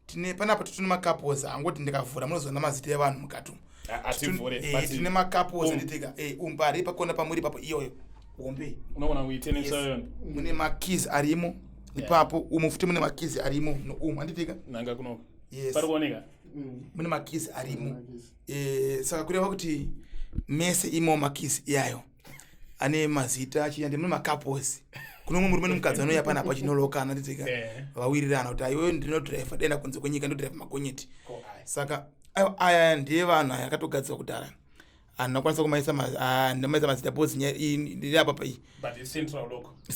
tine panapa tine couples angoti ndikavhura munozona mazita evanhu mukati tine couples nditega umbari pakona pamuri papo iyoyo hombe unaona kuitenesa yona mune makeys arimo ipapo umufuti mune makeys arimo no anditega nanga kunoka yes pari kuoneka mune makeys arimo saka kureva kuti mese imo makeys iyayo ane mazita achiyande mune macouples kuno murume nomukadzi anoya panapa chinolokana nditega vawirirana kuti aiwe ndinodrive denda kunze kwenyika ndodrive magonyeti saka aya ndiye vanhu yakatogadzirwa kudhara anokwanisa kumaisa ndamaisa mazita bozi ndiri apa pai but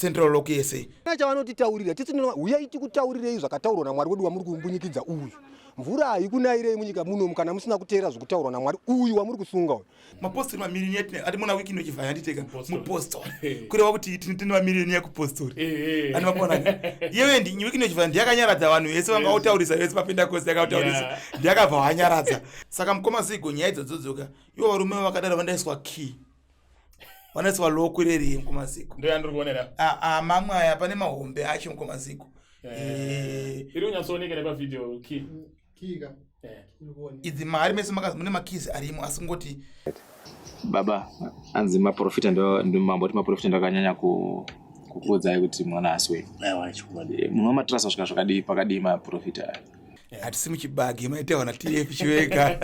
central lock yese chavanotitaurira titinoona uyai tikutaurirei zvakataurwa naMwari wedu wamuri kumbunyikidzwa uyu mvura haikunairei munyika muno kana musina kuteera zvokutaurwa naMwari uyu wamuri kusunga uyu mapostori mamiliyoni ati muna Wicknel Chivhayo nditeka mupostori kureva kuti tine mamiliyoni yakupostori ani mapona yewe ndi Wicknel Chivhayo ndiyakanyaradza vanhu vese vangautaurisa vese papendakosi yakautaurisa ndiyakabva wanyaradza saka mukoma Zigo nyaya idzodzoka ivo varume vakadaro vandaiswa key vanaiswa loko reri mukoma Zigo ndo yandiri kuonera mamwe aya pane mahombe acho mukoma Zigo iri unyatsoonekera pavidhio key idzi mari mese mune makeys arimo asingoti baba anzi maprofita ndo mambo kuti maprofita ndakanyanya kukudzai kuti mwana aswe aiwa chikwadi muno matrasa svika zvakadii pakadii maprofita hatisi muchibagi maitawa na TF Chiwenga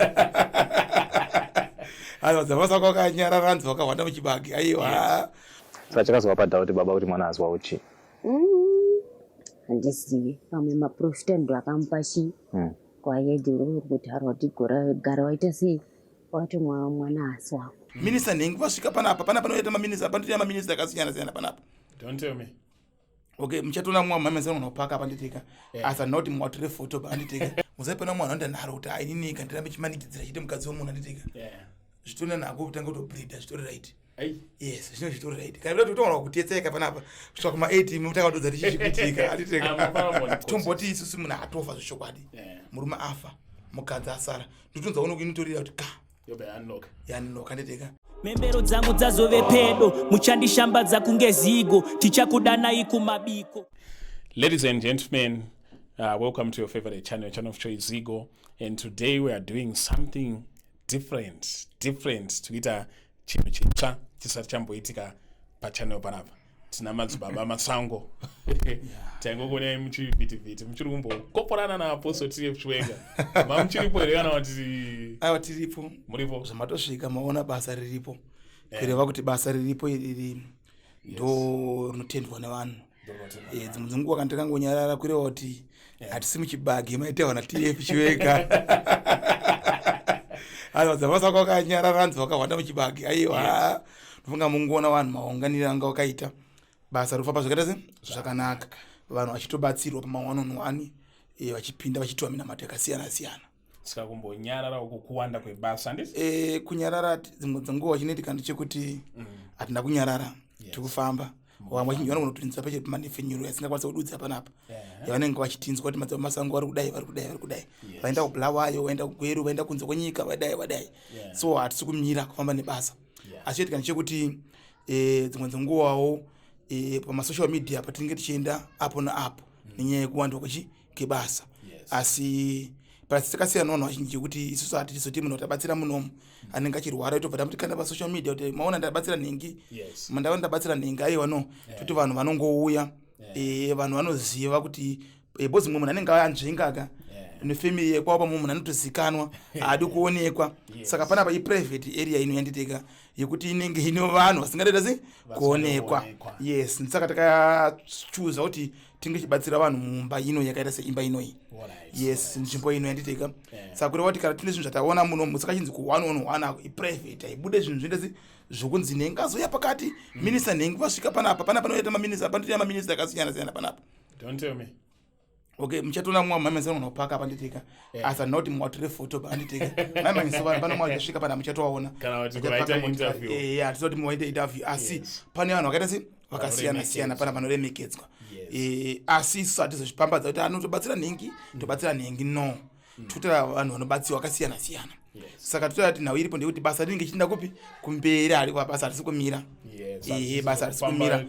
alwadza vasa kwakanyarara anzi vakawanda muchibagi aiwa saka chakazova padha kuti baba kuti mwana aswa uchi handisivi pamwe maprofita ndo akamupa chi kwayedu kuti haroti gara waita sei wati mwana aswa minisa nhengi vasvika panapa panoita maminisa panoita maminisa akasiyana siyana panapa don't tell me okay mchatona mwa mameza unopaka apa nditeka as a not mwatire photo pa nditeka muzaipana mwana anda naro kuti ainini kandirambe chimanikidzira chite mukadzi womunhu nditeka zvitona nako kutanga kuto bleed zvitori right yes zvino zvitori right kana kuti utonga kutetseka panapa kusvika kuma 8 mutanga kutodza tichichipitika nditeka tomboti isusu munhu atofa zvishokwadi murume afa mukadzi asara ndotunza uno kuinitorira kuti ka yobe yanloka nditeka membero dzangu dzazove pedo muchandishambadza kunge Zigo tichakudanai kumabiko. Ladies and gentlemen, welcome to your favorite channel of choice Zigo, and today we are doing something different tuita chinhu chitsva chisati chamboitika pachannel panapa. Tina Madzibaba Masango tangokuonai muchivhitivhiti muchiri kumbokoporana naapostle TF Chiwenga mamuchiripo here kana kuti aiwa tiripo muripo zvamatosvika maona basa riripo kureva kuti basa riripo iri ndo rinotendwa nevanhu dzimwe dzenguva kana takangonyarara kureva kuti hatisi muchibagi maitawa na TF Chiwenga aiwa dzavasa kwakanyarara anzi vakawanda muchibagi aiwa ndofunga mungoona vanhu maunganiro anga wakaita basa rofamba zvakaita se zvakanaka vanhu vachitobatsirwa pama1-on-1 vachipinda vachitiwa minamato yakasiyana siyana saka kumbonyarara uko kuwanda kwebasa ndisi kunyarara dzimwe dzenguva chinoitika ndechekuti hatina kunyarara tikufamba vamwe vachinji vanogona kutinzira pache manefenyuro yasingakwanisa kududza panapa yavanenge vachitinzwa kuti Madzibaba Masango vari kudai vaenda kubulawayo vaenda kugweru vaenda kunze kwenyika vadai so hatisi kumira kufamba nebasa asi choitika ndechekuti dzimwe dzenguvawo pamasocial media patinenge tichienda apo naapo nenyaya yekuwanda kwebasa asi pasikasiyana vanhu vazhinji kuti isusu hatizoti munhu tabatsira munomu anenge achirwara itobva tamuti kana pasocial media kuti maona ndabatsira nhengi mandaona ndabatsira nhengi aiwa no toti vanhu vanongouya vanhu vanoziva kuti bozi mumwe munhu anenge anzvengaka nefamily yekwavo pamwe munhu anotozikanwa haadi kuonekwa saka panapa iprivate area ino yanditeka yekuti inenge ine vanhu vasingadoda sei kuonekwa yes saka takachuza kuti tinge chibatsira vanhu mumba ino yakaita seimba inoi yes nzvimbo ino yanditeka saka kureva kuti kana tine zvinhu zvataona muno musakachinzi ku1-on-1 iprivate haibude zvinhu zvinoita zvokunzi nhengi azoya pakati minisa nhengi vasvika panapa panoita maminisa panoita maminisa akasiyana siyana panapa don't tell me okay mchatona mwa mameza unopaka apa nditeka as a not mwatire photo pa nditeka mamisa pano mwa yasvika pana mchatowaona kana kuti kuita interview tisoti mwaita interview asi pane vanhu vakaita se vakasiyana siyana pana panoremekedzwa asi isu hatizozvipambadza kuti anotobatsira nhengi tobatsira nhengi no totera vanhu vanobatsiwa vakasiyana siyana saka totati nhau iripo ndekuti basa rinenge chinda kupi kumberi ari kwa basa risi kumira basa risi kumira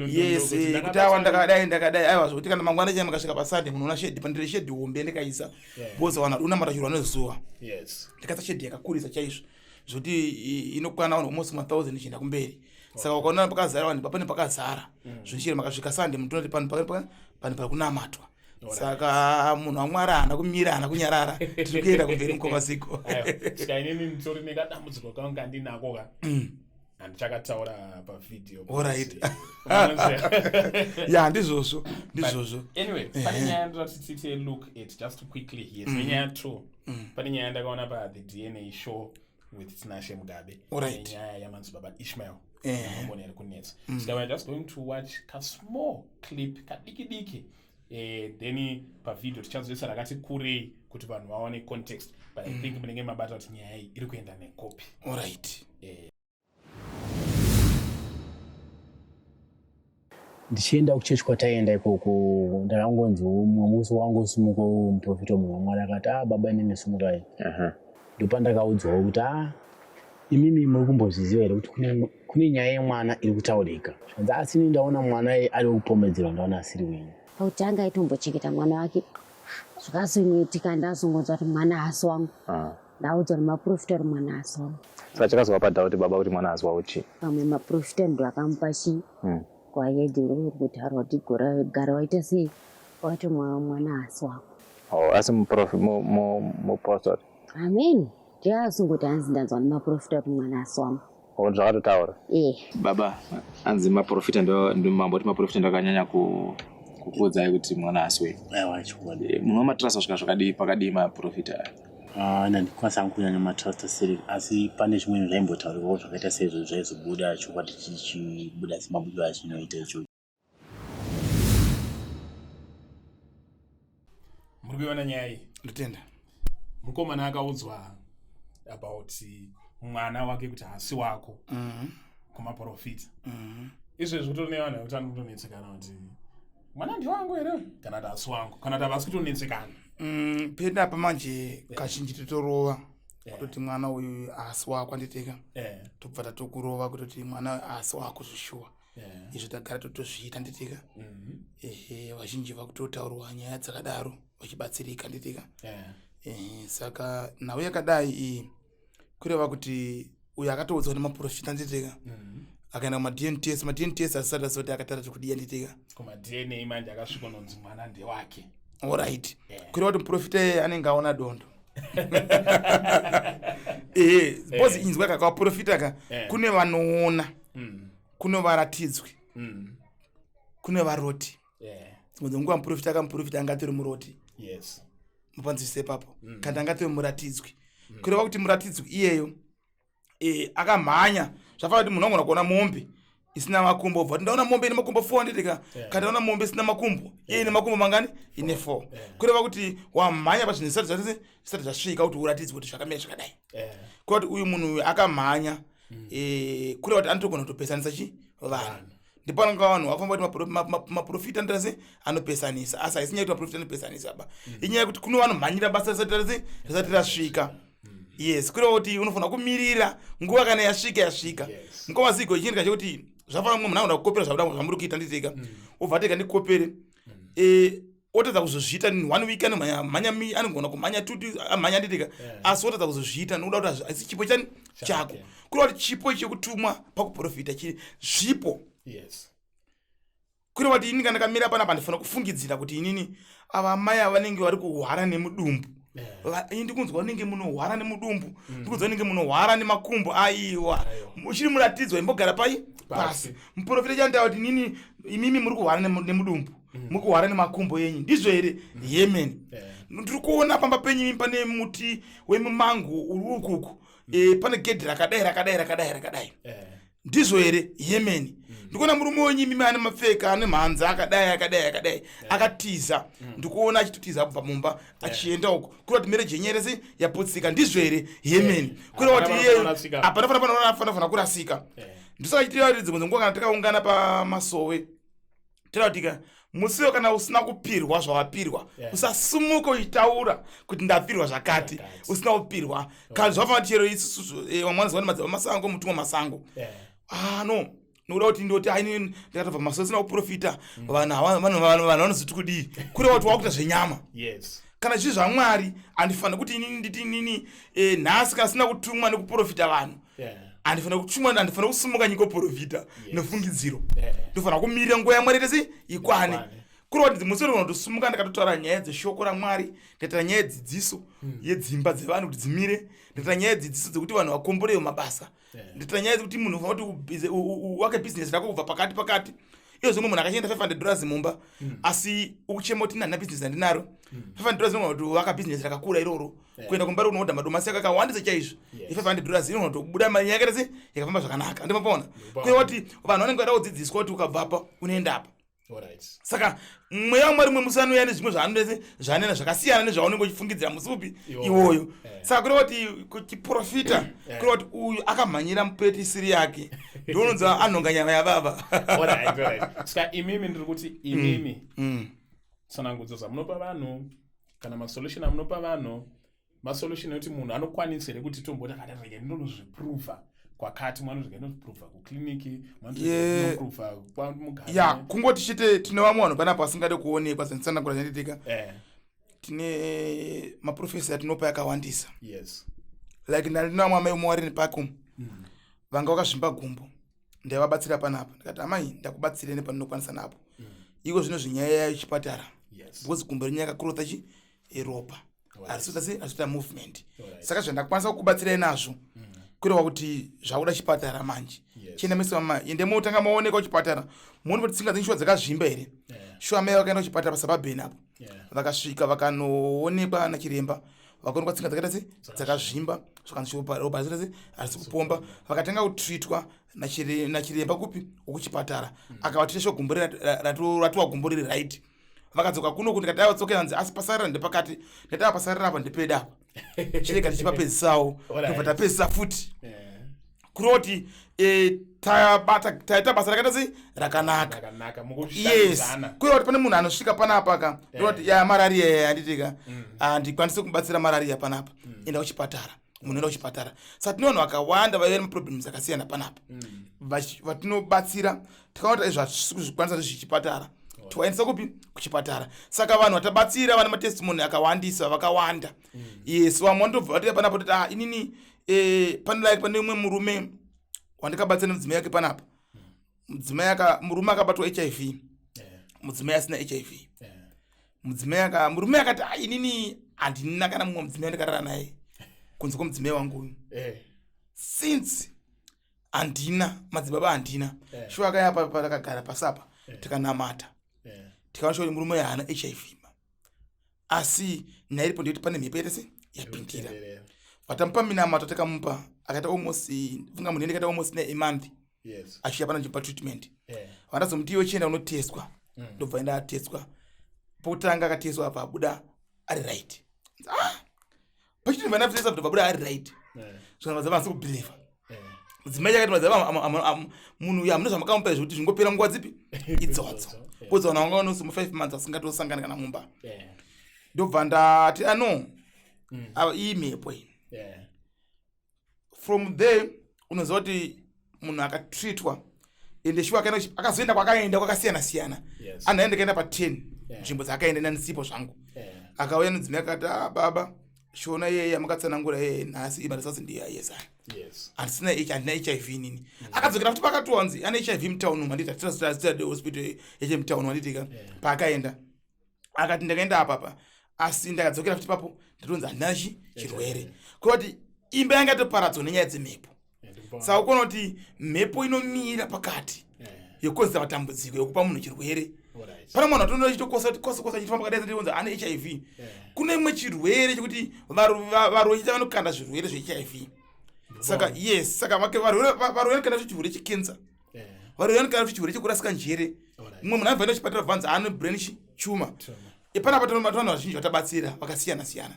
yes kuti awa ndakadai aiwa zvokuti kana mangwana chai makasvika pasande munhu una shedi pandire shedi hombe ndikaisa boza wana una matachirwa nezuva ndikaisa shedi yakakurisa chaizvo zvokuti inokwana vanhu almost 1000 chienda kumberi saka ukaona pakazara vanhu papane pakazara zvichiri makasvika sande munhu tonoti pane pari kunamatwa saka munhu wamwari haana kumira haana kunyarara tiri kuenda kumberi mukoma Zigo saka inini nditori nekadambudziko kangu kandinako ka handichakataura pavidhio alright ya ndizvozvo anyway pane nyaya ndotatiti look at just quickly here nenyaya 2 pane nyaya ndakaona pa the DNA show with Tinashe Mugabe nyaya yaMadzibaba Ishmael mboni ari kunetsa so we're just going to watch a small clip kadiki then pavidhio tichazoisa rakati kurei kuti vanhu vaone context but I think munenge mabata kuti nyaya iyi iri kuenda nekopi alright ndichienda kuchechi kwataenda ikoko ndakangonzi umwe musi wangu usumuka muprofita mumwe mwari akati baba inini sumukai ndopandakaudzwawo kuti imimi muri kumbozviziva here kuti kune nyaya yemwana iri kutaurika zvanzi asini ndaona mwana ari kupomedzerwa ndaona asiri wenyu pautanga aitombochengeta mwana wake zvakazongoitika ndazongonzwa kuti mwana hasi wangu ndaudzwa nemaprofita kuti mwana hasi wangu saka chakazovapata kuti baba kuti mwana hasi wawo chii pamwe maprofita ndo akamupa chii kwayeji uri kutaura kuti gara waita sei wati mwana hasi wako asi muprofita amen ndiazongoti hanzi ndanzwa nemaprofita kuti mwana hasi wangu zvakatotaura baba hanzi maprofita ndo mambo kuti maprofita ndo akanyanya kukuudzai kuti mwana hasi wenyu aiwa chikwadi munhu wamatrasta kusvika zvakadii pakadii maprofita ndikwanisa kunyanya matrasta seri asi pane zvimweni zvaimbotaurwawo zvakaita seizvo zvaizobuda chokwadi chichibuda semabudiro achinoita ichocho muri kuiona nyaya iyi ndotenda mukomana akaudzwa about mwana wake kuti hasi wako kumaprofita izvezvi kutori nevanhu vekutani kutonetsekana kuti mwana ndiwangu here kana kuti hasi wangu kana kuti havasi kutonetsekana pedapa manje kazhinji totorova kutoti mwana uyu hasi wako anditeka tobva tatokurova kutoti mwana hasi wako zvishuwa izvo tagara totozviita nditeka vazhinji vakutotaurwa nyaya dzakadaro vachibatsirika nditeka saka nhau yakadai iyi kureva kuti uyu akatoudzwa nemaprofita nditeka akaenda kumadnts madnts asati azoti akatara kudiya nditeka kumadna manje akasvikononzi mwana ndewake alright kureva kuti muprofita anenge aona dondo bozi inzwa kakaprofita ka kune vanoona kune varatidzwi kune varoti dzimwe nguva muprofita akamuprofita angatori muroti mupanzise papo kandi angatori muratidzwi kureva kuti muratidzwi iyeyo akamhanya zvafana kuti munhu angona kuona mombe isina makumbo obva ndaona mombe ine makumbo 4 nditeka kandi ndaona mombe isina makumbo iye ine makumbo mangani ine 4 kureva kuti wamhanya pazvinhu zvisati zvasvika kuti uratidzwe kuti zvakamira zvakadai kureva kuti uyu munhu uyu akamhanya kureva kuti anotogona kutopesanisa vanhu ndipanga vanhu vakufamba kuti maprofita ndirase anopesanisa asi haisi nyaya kuti maprofita anopesanisa ba inyaya yekuti kuno vanomhanyira basa risati rasvika yes kureva kuti unofanira kumirira nguva kana yasvika mukoma Zigo chindika chekuti zvafana mumwe munhu anoda kukopera zvamuri kuita nditeka obva ateka ndikopere otadza kuzozviita 1 week anogona kumhanya 2 amhanya nditeka asi otadza kuzozviita nokuda kuti haisi chipo chani chako kureva kuti chipo chekutumwa pakuprofita zvipo kureva kuti ini kana kamira panapa ndifana kufungidzira kuti inini ava amai ava vanenge vari kuhwara nemudumbu ndikunzwa unenge munohwara nemudumbu ndikunzwa unenge munohwara nemakumbo aiwa uchiri muratidzwa imbogara pasi muprofita chandawa kuti nini imimi muri kuhwara nemudumbu muri kuhwara nemakumbo yenyu ndizvo here yemen ndiri kuona pamba penyu pane muti wemumango uri ukuku pane gedhi rakadai ndizvo here yemen ndikuona murume wenyu imimi ane mapfeka ane mhanza akadai akatiza ndikuona achitotiza kubva mumba achienda uko kureva kuti mereji yenyerese yaputsika ndizvo here yemen kureva kuti iyeyo apanafanira kurasika ndosaka chitireva kuti dzimwe dzenguva kana takaungana pamasowe tira kutika musiwo kana usina kupirwa zvawapirwa usasumuka uchitaura kuti ndapirwa zvakati usina kupirwa kana zvafana chero isusu wamwanzwa Madzibaba Masango mutumwa Masango no nokuda kuti ndoti aini ndakatobva masomo asina kuprofita vanhu vanozoti kudii kuri kuti wakuita zvenyama kana zvinhu zvaMwari andifanira kuti inini nditi inini nhasi kana sina kutumwa nekuprofita vanhu andifanira kutumwa andifanira kusumuka nyika profita nefungidziro ndofanira kumirira nguva yaMwari tese ikwane kuri kuti musi uno ndosumuka ndakatotaura nyaya dzeshoko raMwari ndataura nyaya dzidziso yedzimba dzevanhu kuti dzimire ndataura nyaya dzidziso dzekuti vanhu vakomborewo mabasa ndataura nyaya dzekuti munhu ufanira kuti uwake business rako kubva pakati iyo zvimwe munhu akachenda $500 mumba asi ukuchema kuti nana business andinaro $500 inogona kuti waka business rakakura iroro kuenda kumbari unoodha madomasi akawandisa chaizvo $500 inogona kuti buda mari yake rese yakafamba zvakanaka andimapona kuya kuti vanhu vanenge vada kudzidziswa kuti ukabva apa unoenda apa saka mweya waMwari mwe musano nezvimwe zvaanodese zvanena zvakasiyana nezvaunenge uchifungidzira musi upi iwoyo saka kureva kuti kuchiprofita kureva kuti uyu akamhanyira mupetisiri yake ndononza anhonga nyama yababa saka imimi ndiri kuti imimi tsanangudzo dzamunopa vanhu kana masolution amunopa vanhu masolution ekuti munhu anokwanisa here kuti tomboti akati ndinozviprova kwakati mwanozviprova kukliniki mwanozviprova kwaMugabe kungoti chete tine vamwe vanhu panapa vasingade kuonekwa sendisandakura zvanditika tine maprofesa atinopa yakawandisa like ndina vamwe amai muwarini pako vanga vakazvimba gumbo ndaivabatsira panapa ndikati amai ndakubatsireni panokwanisa napo iko zvino zvinyaya yechipatara because gumbo rinyaya kakurota ropa arisuita movement saka zvandakwanisa kukubatsirai nazvo kureva kuti zvauda chipatara manje chienda mese mama ende motanga maoneka kuchipatara muone kuti tsinga dzenyu shuwa dzakazvimba here shuwa mai vakaenda kuchipatara pasababheni apo vakasvika vakanoonekwa nachiremba vakaonekwa tsinga dzakaita dzakazvimba zvakanzviropa harisi kupomba vakatanga kutritwa nachiremba kupi wokuchipatara akavatisha gumbo ratiwa gumbo riri right vakadzoka kuno kuti ndikati avatsokera nzi asi pasarira ndepakati ndati pasarira apa ndepeda apa chireka tichipapedzisawo ndobva tapedzisa futi kureva kuti taita basa rakaita sei rakanaka kureva kuti pane munhu anosvika panapa ka ndova kuti marariya yanditika handikwanisi kubatsira marariya panapa enda kuchipatara munhu enda kuchipatara saka tine vanhu vakawanda vaiva nemaproblems akasiyana panapa vatinobatsira tikaona kuti zvazvikwanisa zvezvichipatara twaendesa kupi kuchipatara saka vanhu vatabatsira vane matestimony akawandisa vakawanda yes vamwe vanotobva vatira panapa kuti inini pane umwe murume wandikabatsira nemudzimai yake panapa murume akabatwa HIV mudzimai asina HIV murume akati inini handina kana mumwe mudzimai wandikarara naye kunze kwomudzimai wangu uyu since handina madzibaba handina shuwa akayapa patakagara pasapa tikanamata tikaona kuti murume haana HIV asi nyaya iripo ndekuti pane mhepo yaitase yapindira vatamupa minamato takamupa akaita almost funga munhu akaita almost a month achiya pana njipa treatment vandazomuti iwe chienda unoteswa ndobva enda ateswa pokutanga akateswa apa abuda ari right pachiti vanapesesa kuti vabuda ari right zvona madzibaba asi kubhiliva mudzimai akati madzibaba munhu uyu hamuna zvamakamupa izvekuti zvingopera nguva dzipi idzodzo podzaona wanga unosi 5 months asingatosangana kana mumba ndobva ndati iyi mhepo iyi from there unoziva kuti munhu akatreatwa ende shuwa akazoenda kwakaenda kwakasiyana-siyana anoenda kaenda pa10 nzvimbo dzaakaenda nanisipo zvangu akauya nodzimai akati baba shona yeye amakatsanangura yeye nhasi ibarisasi ndiyayesana handina HIV nini akadzokera futi pakatiwanzi ane HIV mtown umu handiti hatitade hospital yechemtown wanditika paakaenda akati ndakaenda apapa asi ndakadzokera futi papo ndatonzi handina chirwere kuva kuti imba yanga yatoparadzwa nenyaya dzemhepo saka ukona kuti mhepo inomira pakati yokonzera matambudziko yokupa munhu chirwere pana munhu atonoda chitokosa chifamba kadaisa ndionzi ane HIV kune imwe chirwere chekuti varoi vanokanda zvirwere zveHIV saka yes saka varoi vanokanda chirwere chekensa varoi vanokanda chirwere chekurasika njere mumwe munhu abva chipatara bvanzi ane brain chuma panapa tona vanhu vazhinji vatabatsira vakasiyana-siyana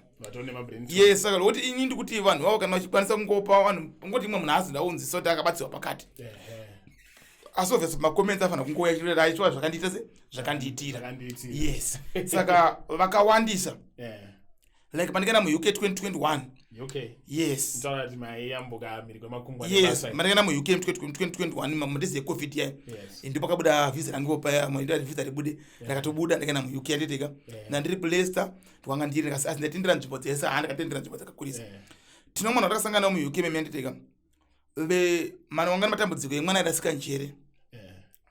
yes saka kuti ini ndikuti vanhu vavo kana vachikwanisa kungopa vanhu ngoti imwe munhu azi ndaunzisa kuti akabatsirwa pakati asovhesa makomenti afana kungoya chirera aitwa zvakandiita zvakanditira yes saka vakawandisa like pandikaenda mu UK 2021 yes mandikaenda mu UK 2021 mudezi yecovid yayo ndipo pakabuda visa rangu paya mudezi visa ribude rakatobuda ndikaenda mu UK anditeka ndiri Leicester twanga ndiri kasi ndinatendera nzvimbo dzese handikatendera nzvimbo dzakakurisa tinomwana takasangana mu UK meme anditeka ve mwana wanga matambudziko emwana adasika njere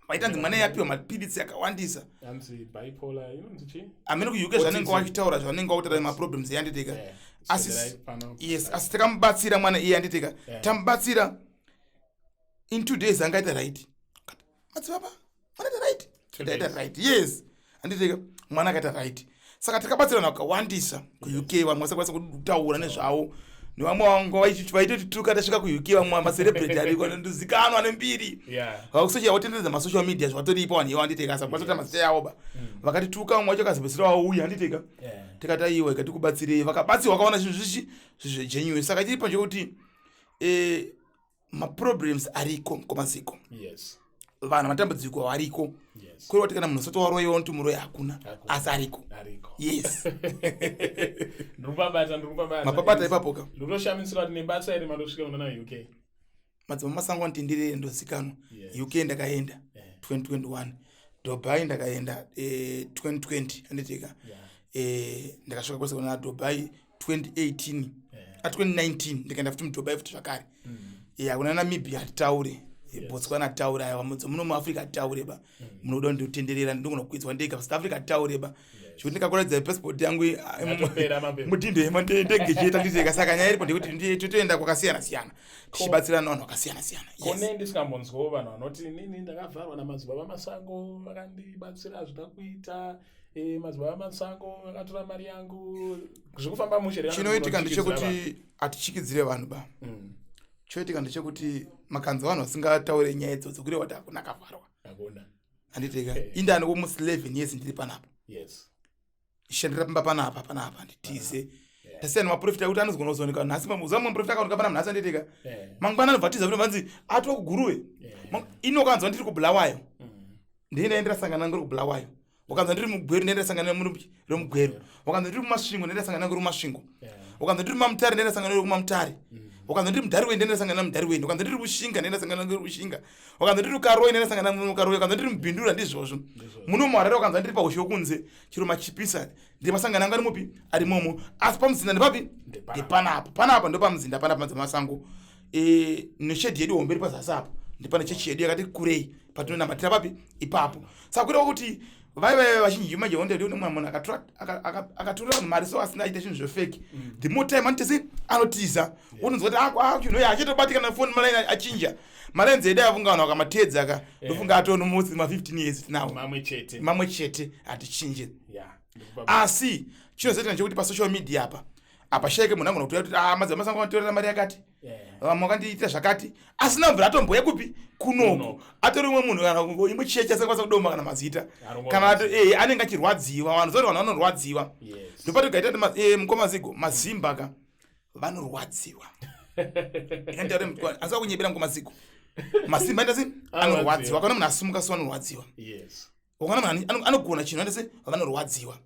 vaitanzi mwana yapiwa mapilitsi akawandisa bipolar amene ku UK zvanenge wachitaura zvanenge wakutaura maproblems yanditeka yes asi takamubatsira mwana iye anditeka tamubatsira in 2 days angaita right Madzibaba mwana aita right yes anditeka mwana akaita right saka takabatsirana wakawandisa ku UK vamwe vasakwanisa kutaura nezvavo nevamwe vangu vaitotituka tasvika ku UK vamwe macelebrity ariko ndozikanwa nembiri vakusochera kutenderedza masocial media zvatoripo vanhu ivo anditeka asakwanisa kuita mazita yavo ba vakatituka vamwe vacho vakazobesera wauya anditeka tikati aiwa ikatikubatsirei vakabatsirwa vakaona zvinhu zvichi zvegenuine saka chiri panzvekuti maproblems ariko komaziko vanhu matambudziko ariko kuri kuti kana munhu sotowaroiwa kuti muroi hakuna asi ariko yes mapapata ipapoka ndinoshamisira kuti nebasa iri mandosvika kuna UK Madzibaba Masango antenderere ndozikanwa UK ndakaenda 2021 Dubai ndakaenda 2020 anditeka ndakasvika kwese kuna Dubai 2018 2019 ndikaenda futi muDubai futi zvakare kuna Namibia atitaure Botswana atitaure aiwa muno muAfrica atitaure ba munoda nditenderera ndingona kukwidza ndega South Africa atitaure ba zvekuti ndikakuratidza passport yangu mutindo yemandegecheta nditeka saka nyaya iripo ndekuti totoenda kwakasiyana siyana tichibatsirana vanhu vakasiyana siyana kone ndisingambonzwawo vanhu vanoti nini ndakavharwa naMadzibaba Masango vakandibatsira zvida kuita Madzibaba Masango vakatora mari yangu zvikufamba mushere chinoitika ndechekuti atichikidzire vanhu ba choitika ndechekuti makanza vanhu vasingataure nyaya idzodzo kureva kuti hakuna akavharwa handiteka indani womusi 11 years ndiri panapa shandira pamba panapa nditize tasiyana maprofita akuti anozogona kuzooneka nhasi mamuzamu maprofita akaoneka pana nhasi anditeka mangwana anobvatiza kuti vanzi atova kuguruwe inokanzwa ndiri kubulawayo ndinaendera sangana ngori kubulawayo wakanzwa ndiri mugweru ndenda sangana remugweru wakanzwa ndiri mumasvingo ndenda sangana ngori mumasvingo wakanzwa ndiri mamutare ndenda sangana ngori kumamutare wakanzwa ndiri mudhari wendi ndenda sangana mudhari wendi wakanzwa ndiri rushinga ndenda sangana ngori rushinga wakanzwa ndiri ukaroi ndenda sangana ngori ukaroi wakanzwa ndiri mubhindura ndizvozvo muno muharare wakanzwa ndiri paushe wokunze chiro machipisa ndi masangana anga ari mupi ari momo asi pamuzinda ndipapi panapa ndo pamuzinda panapa Madzibaba Masango neshedhi yedu hombe iri pazasi apo ndipane chechi yedu yakati kurei patinonamatira papi ipapo saka kureva kuti vaiva vazhinji manje wonde kuti munhu akatora vanhu mari so asina aita zvinhu zvefeki the more time anotese anotiza unonzwa kuti chinhu achitobatikana foni malaini achinja malenzi edu afunga vanhu vakamateedza aka ndofunga atoo nomusi ma15 years tinawo mamwe chete hatichinje asi chinozoitika chekuti pasocial media apa shaike munhu angona kutoya kuti Madzibaba Masango anotorera mari yakati vamwe vakandiitira zvakati asina mvura atomboya kupi kunoko atori umwe munhu kana imwe chechi asakwanisa kudoma kana mazita kana anenge achirwadziwa vanhu zoti vanhu vanorwadziwa ndopati ukaita kuti mukoma Zigo mazimba ka vanorwadziwa asi vakunyebera mukoma Zigo mazimba ndasi anorwadziwa kana munhu asumuka so anorwadziwa wakana munhu anogona chinhu andase vanorwadziwa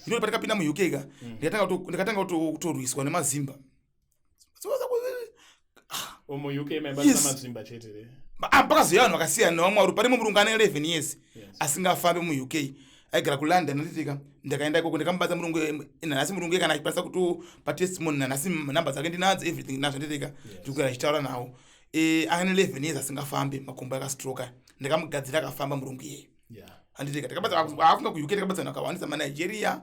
ndiro patakapinda mu UK ka ndikatanga kutorwiswa nemazimba mu UK members namazimba chete pakazoya vanhu vakasiyana nevamwe pane murungu ane 11 years asingafambe mu UK aigara kuLondon anditeka ndakaenda ikoko ndikamubatsa murungu nanhasi murungu kana achikwanisa kutopa testimony nanhasi namba dzake ndinadzo everything nazvo nditeka ndikugara achitaura nawo ane 11 years asingafambe makumbo akastroka ndikamugadzira akafamba murungu iyeyo handiteka takafunga ku UK takabatsana vakawandisa maNigeria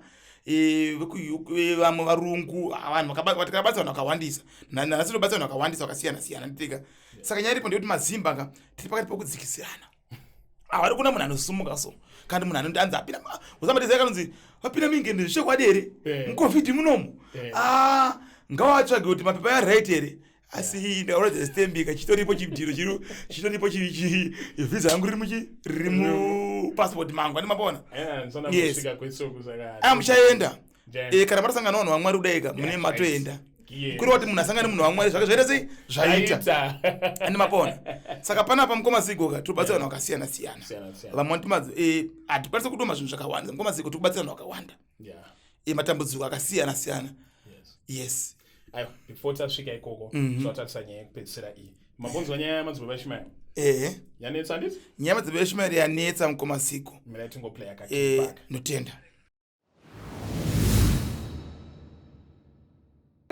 vamwe varungu vanhu takabatsa vanhu vakawandisa nanhasi tinobatsa vanhu vakawandisa vakasiyana siyana nditeka saka nyaya iripo ndekuti mazimba ka tiri pakati pokudzikisirana havari kuna munhu anosumuka so kandi munhu anoti anzi apina usambatizai kanonzi vapinda mingende zvishekwadi here mucovid munomu ngavatsvage kuti mapepa yaright here asi ndauradza stembika chitoripo chibhiro chitoripo vhiza yangu riri mupassport mangu andimapona muchaenda kana matasangana vanhu vamwari kudaika mune matoenda kureva kuti munhu asangane munhu wamwari zvake zvaita sei zvaita andi mapona saka panapa mukoma Zigo tiribatsira vanhu vakasiyana-siyana vamwe hatikwanise kudoma zvinhu zvakawanda mukoma Zigo tikubatsira vanhu vakawanda matambudziko akasiyana-siyana yes before tasvika ikoko tinotarisa nyaya yekupedzisira iyi mabonzwa nyaya yamadzibaba Ishmael yanetsa handiti nyaya yamadzibaba Ishmael yanetsa mukoma Zigo mira tingoplaya kakipaka notenda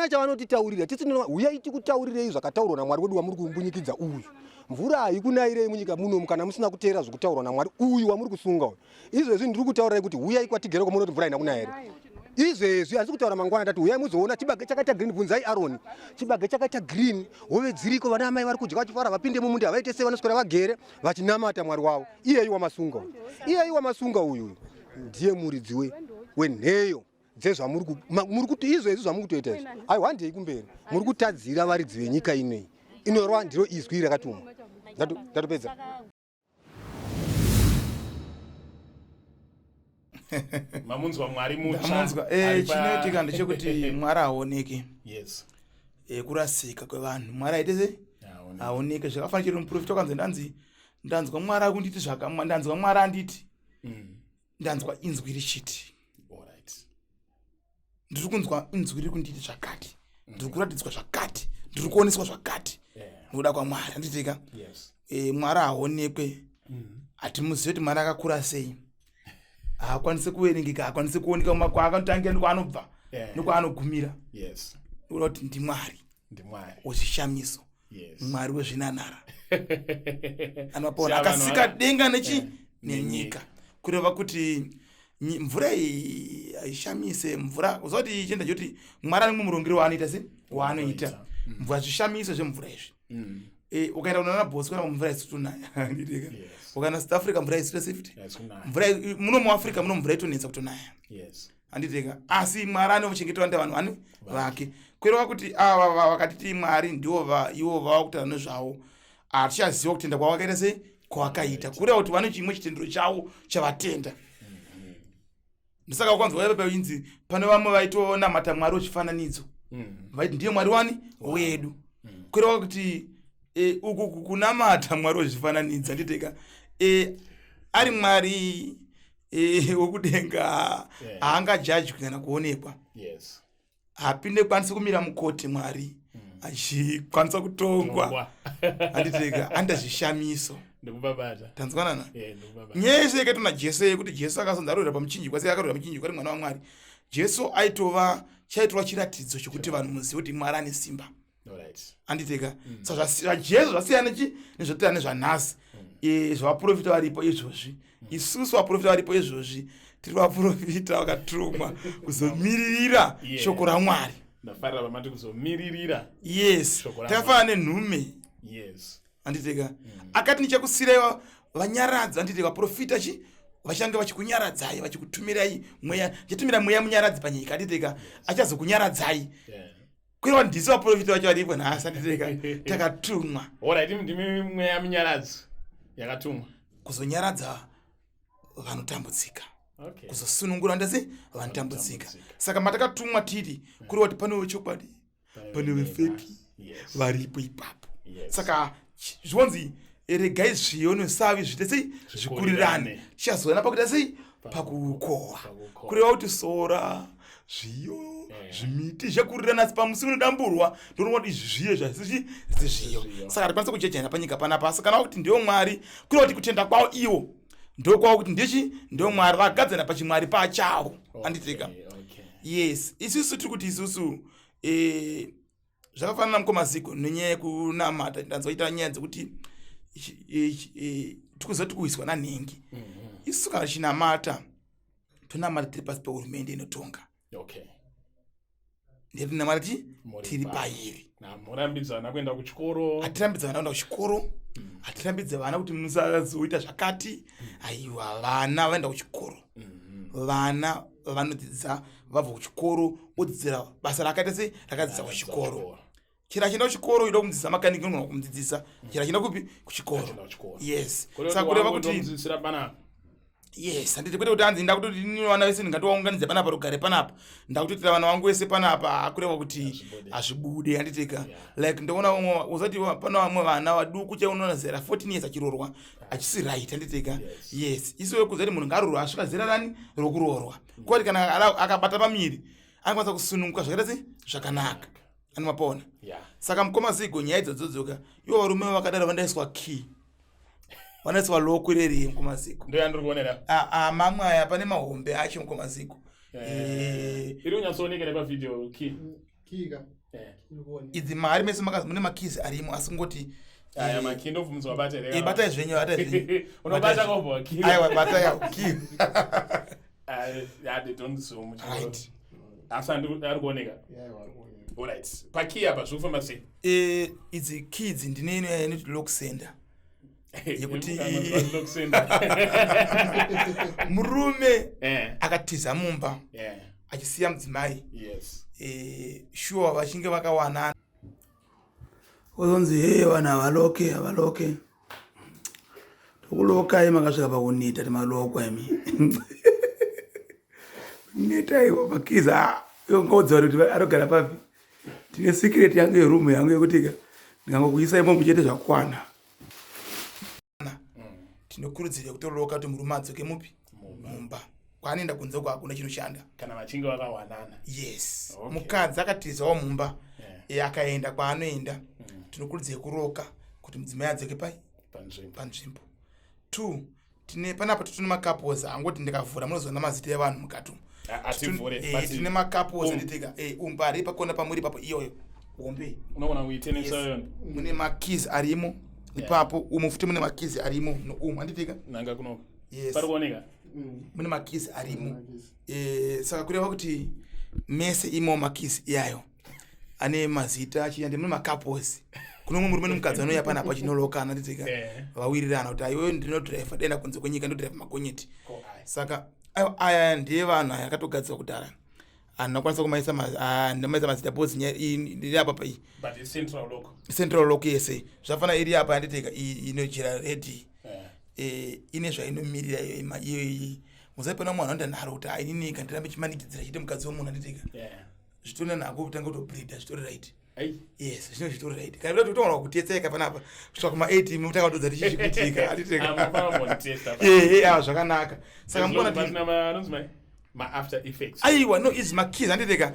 chavanotitaurira uyai tikutaurirei zvakataurwa naMwari wedu wamuri kumbunyikidza uyu mvura haikunairei munyika muno kana musina kuteera zvokutaurwa naMwari uyu wamuri kusunga uyu izvezvi ndiri kutaurirai kuti uyai kwatigereko munoti mvura haina kunaira izvezvi handisi kutaura mangwana tati uyai muzoona chibage chakaita green bvunzai Aroni chibage chakaita green hove dziriko vana mai vari kudya vachifara vapinde mumunda havaite sei vanoswera vagere vachinamata Mwari wavo iyei wamasunga uyu ndiye muridzi wenheyo dzezvamuri kuti izvezvi zvamuri kutoita izvi aiwa handei kumberi muri kutadzira varidzi venyika inei inorwa ndiro izwi rakatumwa ndatopedza mamunzwa Mwari chinoitika ndechekuti Mwari aoneke kurasika kwevanhu Mwari aite sei aoneke zvakafanira chiri muprofita wakanzi ndanzwa Mwari akunditi ndanzwa Mwari anditi ndanzwa inzwi richiti ndiri kunzwa inzwi riri kunditi zvakati ndiri kuratidzwa zvakati ndiri kuoneswa zvakati nokuda kwaMwari handitika Mwari aonekwe hatimuzivi kuti Mwari akakura sei haakwanisi kuverengeka haakwanisi kuoneka kwaakanotangira nekwaanobva nekwaanogumira nokuda kuti ndimwari wezvishamiso Mwari wezvinanhara anopona akasika denga nenyika kureva kuti mvura iyi haishamise mvura uzoti chienda choti Mwari ane mumurongero waanoita se waanoita mvura zvishamiso zvemvura izvi ukaenda kunana bhosi kana mvura isitonaya ukaenda South Africa mvura isito safety mvura muno muAfrica muno mvura itonetsa kutonaya handiteka asi Mwari anochengetwa vanhu vake kureva kuti ava vakatiti Mwari ndivo ivo vava kutaura nezvavo hatichaziva kutenda kwavakaita sei kwavakaita kureva kuti vane chimwe chitendero chavo chavatenda ndisaka ukanzwa ipapo inzi pane vamwe vaitonamata Mwari wechifananidzo vaiti ndiye Mwari wani wedu kureva kuti uku kunamata Mwari wezvifananidzo handiteka ari Mwari wekudenga haangajajwi kana kuonekwa hapinde kwanisi kumira mukoti Mwari achikwanisa kutongwa handiteka andazvishamiso tanzwanana nyaya yese yakaitwa naJesu yekuti Jesu akazonzi arohera pamuchinjikwa sei akarohera muchinjikwa ari mwana waMwari Jesu chaitorwa chiratidzo chokuti vanhu muzive kuti Mwari ane simba handiteka saka zvaJesu zvasiyana nezvatira nezvanhasi zvavaprofita varipo izvozvi isusu vaprofita varipo izvozvi tiri vaprofita vakatumwa kuzomiririra shoko raMwari takafanana nenhume handiteka akati ndichakusiyira vanyaradzi handiteka vaprofita vachange vachikunyaradzai vachikutumirai mweya chatumira mweya munyaradzi panyika handiteka achazokunyaradzai kureva ndisi vaprofita vacho varipo nhasi handiteka takatumwa ndimi mweya munyaradzi yakatumwa kuzonyaradza vanotambudzika kuzosunungura ndase vanotambudzika saka matakatumwa tiri kureva kuti pane vechokwadi pane vefeki varipo ipapo saka zvonzi regai zviyo nesavi zviite sei zvikurirane tichazoona pakuita sei pakukohwa kureva kuti sora zviyo zvimiti zvakurirana asi pamusi unodamburwa ndinoona kuti zviyo zvasizvi zviyo saka tikwanisa kujejana panyika panapa asi kana kuti ndiwo Mwari kureva kuti kutenda kwavo iwo ndokwavo kuti ndiwo Mwari vagadzana pachimwari pachavo handiteka yes isusu tiri kuti isusu zvakafanana mukoma Zigo nenyaya yekunamata ndanzoita nyaya dzekuti tikuzoti kuiswa nanhengi isusu kana chinamata tonamata tiri pasi pehurumende inotonga ndetinamata tiri pairi murambidzana kuenda kuchikoro hatirambidzana kuenda kuchikoro hatirambidza vana kuti musazoita zvakati aiwa vana vaenda kuchikoro vana vanodzidza vabva kuchikoro odzidzira basa rakaita sei rakadzidzisa kuchikoro chira chienda kuchikoro ida kumudzidzisa makaniki unogona kumudzidzisa chira chienda kupi kuchikoro yes saka kureva kuti yes handiti kwete kuti anzi ndakuti vana vese ndingatovaunganidza panapa rugare panapa ndakutotira vana vangu vese panapa akureva kuti hazvibude handitika like ndoona uzati pana vamwe vana vaduku chaunoona zera 14 years achirorwa achisi right handitika yes isiwe kuzati munhu ngarorwa asvika zera rani rokurorwa kwati kana akabata pamiri anokwanisa kusununguka zvakaita zvakanaka anomapona saka mukoma Zigo nyaya idzodzoka ivo varume vakadaro vandaiswa key vandaiswa loko reri mukoma Zigo ndo yandiri mamwe aya pane mahombe acho mukoma Zigo iri unyatsoonekera pavidhio key idzi mari mese mune makizi arimo asi kungoti aya makey ndobvumidza wabata batai zvenyu unobata kobva key aiwa batai yawo key they don't zoom right asi ari kuoneka alright pakey apa zvokufamba sei idzi kids ndine ino inoti lock center yekuti murume akatiza mumba achisiya mudzimai sure vachinge vakawanana uzonzi hey vana havaloke tokulokai makasvika pakuneta timalokwa imi neta iwo pakiza yongodza kuti arogara papi tine secret yangu yerumu yangu yekuti ndingangokuisa imo muchete zvakwana tinokurudzira kutoroka kuti murume adzoke mupi mumba kwaanoenda kunze uko hakuna chinoshanda kana vachinge vakawanana yes mukadzi akatizawo mumba akaenda kwaanoenda tinokurudzira kuroka kuti mudzimai adzoke panzvimbo 2 tine panapa tine makapos angoti ndikavhura munozoona mazita evanhu mukati tine makapos nditeka umbari pakona pamuri papo iyoyo hombe unoona kuitenesa mune makizi arimo ipapo umu futi mune makizi arimo noumu handiteka nanga kunoka yes pari kuoneka mune makizi arimo saka kureva kuti mese imo makizi iyayo ane mazita achiyande mune makapos kuno mumwe murume nomukadzi anouya panapa chinolokana handiteka vawirirana kuti aiwe ndinodhiraivha denda kunze kwenyika ndodhiraivha magonyeti saka aya ndiye vanhu aya akatogadzirwa kudhara anokwanisa kumaisa mazita bozi iri apa pai central lock yese zvafana iri apa handiteka inojera redi ine zvainomirira iyoyi musaipana munhu anoenda nharo kuti ainini kandirambe chimanikidzira chiite mukadzi womunhu handiteka zvitori nanhako kutanga kutobreedha zvitori right yes zvino zvitori right kana kuti utoona kutetseka panapa kusvika kuma-8 mutanga kutodza tichizvikuitika handiteka zvakanaka saka mukona after effects aiwa no is makids handiteka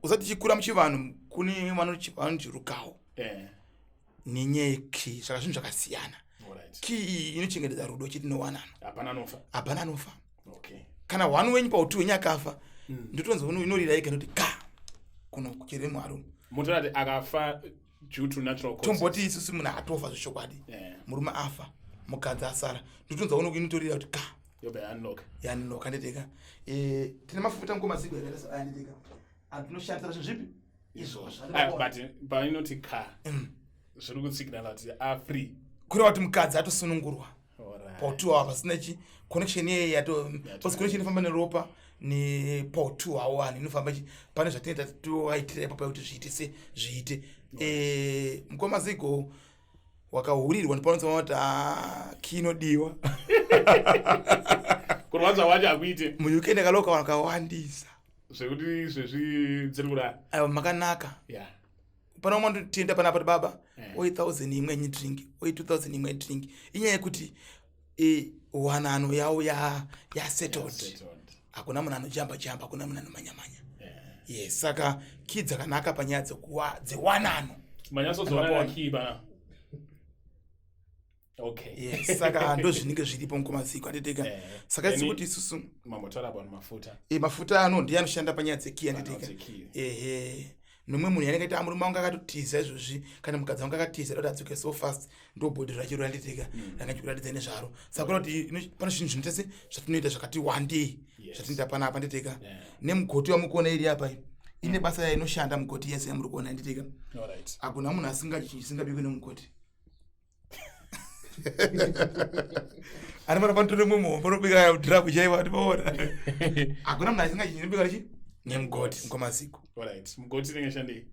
usati chikura muchivanhu kune vanochirukawo nenyaya yekey zvaka zvinhu zvakasiyana key iyi inochengetedza rudo chitinowanana hapana anofa kana 1 wenyu pa2 wenyu akafa ndotonzi inorira ika noti ka kuno kuchere mwaro mutorati akafa due to natural causes tomboti isusu munhu atofa zvishokwadi murume afa mukadzi asara ndotonza uno inotorira kuti ka yobe yanloka handiteka tine mafuta mukoma Zigo yakaita handiteka atinoshandisa zvinhu zvipi izvozvo but painoti ka zviri kutsikinala kuti afree kureva kuti mukadzi atosunungurwa pa2 awa pasina chi connection yeye yato connection inofamba neropa nepa2 awa 1 inofamba pane zvatinoita toaitira ipapo kuti zviite zviite mukoma Zigo wakahurirwa ndipanotsoma kuti kinodiwa kurwadza wacho akuite muuk ndakaloka wakawandisa zvekuti zvezvidzirikura aiwa makanaka pana umwe ndotienda panapa kuti baba oi 1000 imwe nyidrink oi 2000 imwe drink inyaya yekuti wanano yawo yasettled hakuna munhu anojamba hakuna munhu anomanyamanya yes saka key dzakanaka panyaya dzewanano manyatsodzonana key bana okay yes saka ndo zvinenge zviripo mukoma Zigo handiteka saka isi kuti isusu mafuta ano ndiye anoshanda panyaya dzekey handiteka nomwe munhu yanenge aita murume wangu akatotiza izvozvi kana mukadzi wangu akatiza kuti adzoke so fast ndo bhodhi rachiro handiteka ranga chikuratidza nezvaro saka kuna kuti pane zvinhu zvinotese zvatinoita zvakati one day zvatinoita panapa handiteka nemugoti wamukuona iri apa ine basa yainoshanda mugoti yese yamuri kuona handiteka hakuna munhu asingabikwe nemugoti ari mana panotore mumwe panobika dhirabu chaiva tipaona hakuna munhu asingachinobika chi nemugoti mukoma Zigo mugoti ringeshandei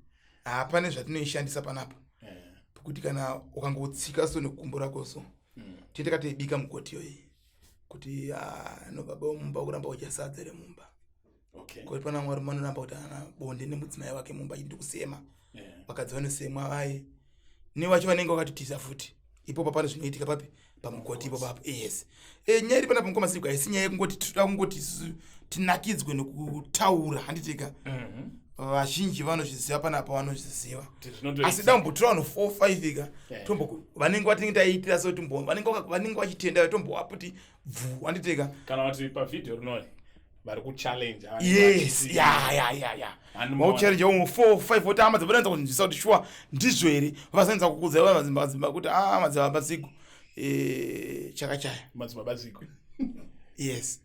hapane zvatinoishandisa panapa pekuti kana ukangotsika so nekumbo rako so tiende katoibika mugoti yoyi kuti no baba mumba kuramba uchasadza remumba. Okay. Kuti pana mwari manoramba kuti ana bonde nemudzimai wake mumba ndi kusema. Vakadzi vanosemwa vai. Ni wacho vanenge vakatitiza futi. Ipo papano zvinoitika papi pamukoti ipo papo. Yes. Nyaya pana pamukoma isi nyaya yekungoti tinoda kungoti tinakidzwe nekutaura handitika. Vazhinji vanozviziva panapa vanozviziva. Asi dambudzira vanhu 4-5 ika tombo vanenge vatinga taitira so tombo vanenge vachitenda tombo waputi bvu handitika. Kana kuti pa video rinoi vari ku challenge. Yes, ya. Mau challenge 4-5 kuti ama dzabanza kunzisa kuti sure ndizvo here vasanza kukudza Madzibaba kuti Madzibaba Zigo chakachaya Madzibaba Zigo. Yes.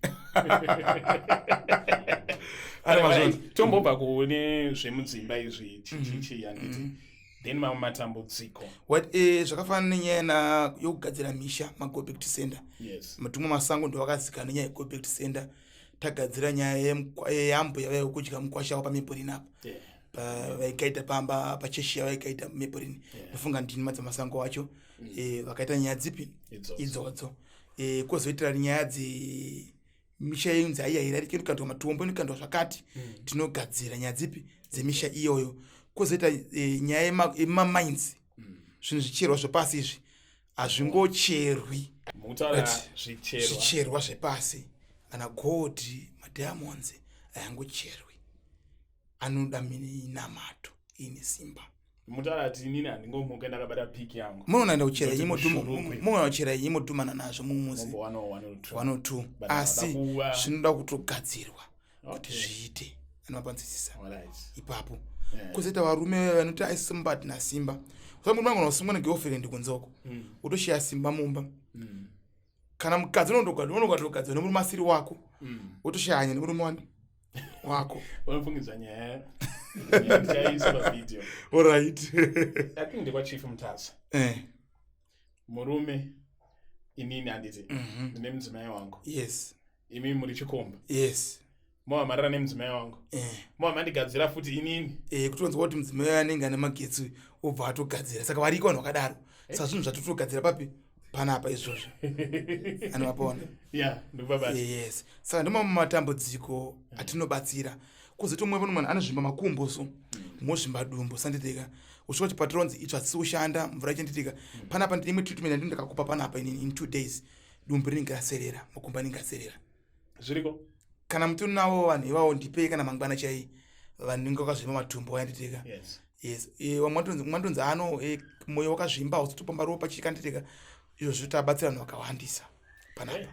Tombobva kuone zvemudzimba izvi chichichi handiti then mamwe matambudziko what zvakafanana nenyaya yokugadzira misha ma-go back to sender. Yes. Matumwa Masango ndo vakazika nenyaya ye-go back to sender. Tagadzira nyaya yeyambo yavaiva kudya mukwasha wa pamepurine apa. Vaikaita pamba pacheshia vaikaita mepurine. Ndofunga ndini Madzibaba Masango wacho. Vakaita nyaya dzipi idzodzo. Kwozoitira nyaya misha yunzi aiyaira rikandwa matombo inokandwa zvakati tinogadzira nyaya dzipi dzemisha iyoyo. Kwozoita nyaya yemamines zvinhu zvicherwa zvepasi izvi hazvingocherwi zvicherwa zvepasi kana gold madiamonds ayangocherwi anoda minamato ine simba. Mutarati nini handingomuka ndakabata piki yangu munoenda kuchera munochera imodhumana nazvo mumuzi 102 asi zvinoda kutogadzirwa kuti zviite anomapanzisisa ipapo. Kwozoita varume vanoti aisimba tina simba usambomango nosungwa negirlfriend kunzoko utoshiya simba mumba kana mukadzi unogadzira nemurume asiri wako utoshanya nemurume wako unofungidza nyaya ndichaisa video. Alright. I think ndikwa chief mutazi murume inini handiti ndine mudzimai wangu. Yes. Imi muri chikomba. Yes. Moamarira nemudzimai wangu. Moamandigadzira futi inini kutonzwa kuti mudzimai anenge ane magetsi obva atogadzira saka variko vanhu vakadaro saka zvinhu zvatotogadzira papi panapa izvozvo anovapaona. Yes. Saka ndimo matambudziko atinobatsira. Kwozoita mumwe munhu anozvimba makumbo so mozvimba dumbu sanditika ushuwa kuti patronzi itsva dzisiushanda mvura ichanditika panapa ndine treatment andini ndakakupa panapa in 2 days dumbu rinenge raserera makumbo anenge aserera zviriko. Kana muti unawo vanhu ivavo ndipei kana mangwana chai vanenge vakazvimba matumbu ayanditika. Yes. Mwatonzi ano moyo wakazvimba usitopamba ropa chikanditika izvo zvitabatsira vanhu vakawandisa panapa.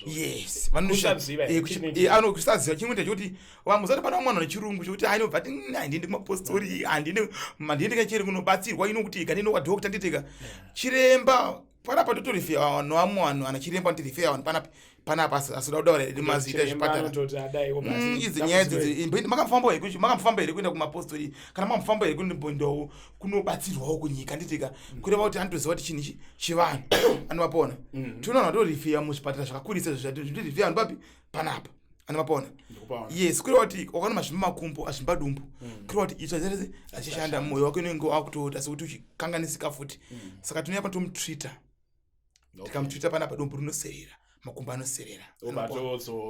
Yes. Kusaziva chimwe chekuti vamuzati pana mwana nechirungu chekuti ainobva handindi kumapostori handindi kachiri kunobatsirwa ino kuti ikandino kwadhokta nditika chiremba panapa totorifeya vanhu vamwe vanhu ana chiremba ndirifeya vanhu panapa asida kudaura nemazita zvipatara idzi nyaya idzi makamufamba here kuenda kumapostori kana mamufamba here kundoendawo kunobatsirwawo kunyika nditika kureva kuti anotoziva kuti chinhu chivanhu anovapona tinoona vatorifeya muzvipatara zvakakurisa zvirifeya vanhu papi panapa anovapona. Yes. Kureva kuti wakana mazvimba makumbo azvimba dumbu kureva kuti itsva dzese achishanda mwoyo wake unenge wakutoota sekuti uchikanganisika futi saka tinoyapa tomutreata tikamutreata panapa dumbu rinoserera makumbo anoserera